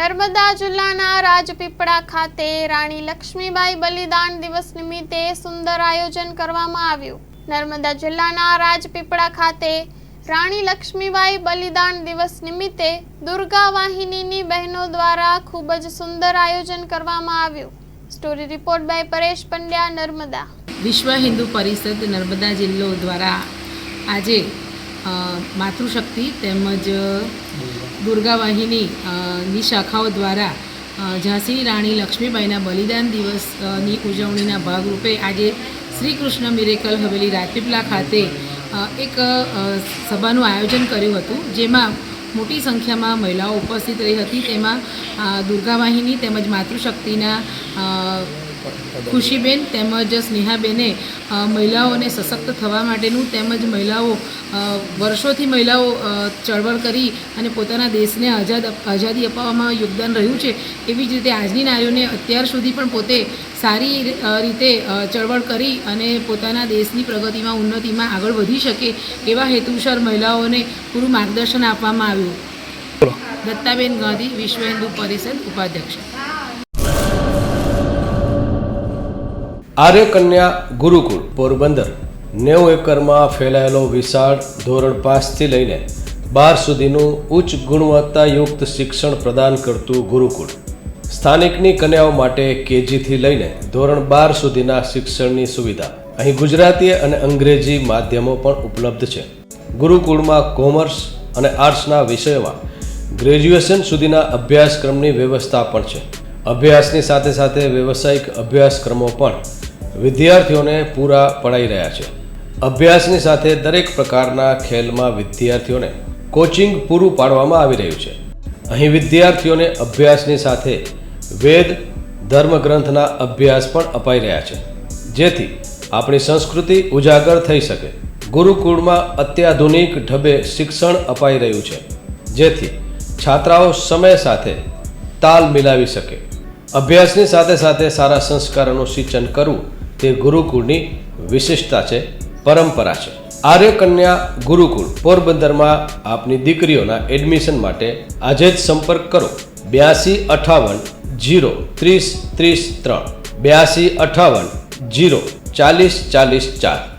નર્મદા જિલ્લાના રાજપીપળા ખાતે રાણી લક્ષ્મીબાઈ બલિદાન દિવસ નિમિત્તે સુંદર આયોજન કરવામાં આવ્યું। નર્મદા જિલ્લાના રાજપીપળા ખાતે રાણી લક્ષ્મીબાઈ બલિદાન દિવસ નિમિત્તે દુર્ગા વાહિનીની બહેનો દ્વારા ખૂબ જ સુંદર આયોજન કરવામાં આવ્યું। Story report by Paresh Pandya, Narmada. Vishwa Hindu પરિષદ નર્મદા જિલ્લો દ્વારા આજે માતૃશક્તિ તેમજ દુર્ગા વાહિનીની શાખાઓ દ્વારા ઝાંસીની રાણી લક્ષ્મીબાઈના બલિદાન દિવસની ઉજવણીના ભાગરૂપે આજે શ્રી કૃષ્ણ મિરેકલ હવેલી રાજપીપળા ખાતે એક સભાનું આયોજન કર્યું હતું, જેમાં મોટી સંખ્યામાં મહિલાઓ ઉપસ્થિત રહી હતી। તેમાં દુર્ગા વાહિની તેમજ માતૃશક્તિના ખુશીબેન તેમજ સ્નેહાબેને મહિલાઓને સશક્ત થવા માટેનું તેમજ મહિલાઓ વર્ષોથી મહિલાઓ ચળવળ કરી અને પોતાના દેશને આઝાદી અપાવવામાં યોગદાન રહ્યું છે। એવી જ રીતે આજની નારીઓને અત્યાર સુધી પણ પોતે સારી રીતે ચળવળ કરી અને પોતાના દેશની પ્રગતિમાં ઉન્નતિમાં આગળ વધી શકે એવા હેતુસર મહિલાઓને પૂરું માર્ગદર્શન આપવામાં આવ્યું। દત્તાબેન ગાંધી, વિશ્વ હિન્દુ પરિષદ ઉપાધ્યક્ષ। આર્ય કન્યા ગુરુકુળ પોરબંદર 90 એકરમાં ફેલાયેલો વિશાળ ધોરણ 5 થી લઈને 12 સુધીનું ઉચ્ચ ગુણવત્તાયુક્ત શિક્ષણ પ્રદાન કરતું ગુરુકુળ સ્થાનિકની કન્યાઓ માટે કેજી થી લઈને ધોરણ 12 સુધીના શિક્ષણની સુવિધા। અહીં ગુજરાતી અને અંગ્રેજી માધ્યમો પણ ઉપલબ્ધ છે। ગુરુકુળમાં કોમર્સ અને આર્ટ્સના વિષયોમાં ગ્રેજ્યુએશન સુધીના અભ્યાસક્રમની વ્યવસ્થા પણ છે। અભ્યાસની સાથે સાથે વ્યવસાયિક અભ્યાસક્રમો પણ વિદ્યાર્થીઓને પૂરા પડાઈ રહ્યા છે। અભ્યાસની સાથે દરેક પ્રકારના ખેલમાં વિદ્યાર્થીઓને કોચિંગ પૂરું પાડવામાં આવી રહ્યું છે। અહીં વિદ્યાર્થીઓને અભ્યાસની સાથે વેદ ધર્મગ્રંથના અભ્યાસ પણ અપાઈ રહ્યા છે, જેથી આપણી સંસ્કૃતિ ઉજાગર થઈ શકે। ગુરુકુળમાં અત્યાધુનિક ઢબે શિક્ષણ અપાઈ રહ્યું છે, જેથી છાત્રાઓ સમય સાથે તાલ મિલાવી શકે। અભ્યાસની સાથે સાથે સારા સંસ્કારોનું સિંચન કરવું તે ગુરુકુળની વિશિષ્ટતા છે, પરંપરા છે। આર્ય કન્યા ગુરુકુળ પોરબંદરમાં આપની દીકરીઓના એડમિશન માટે આજે જ સંપર્ક કરો 8258 0 30 30 3 8258 0 40 40 4।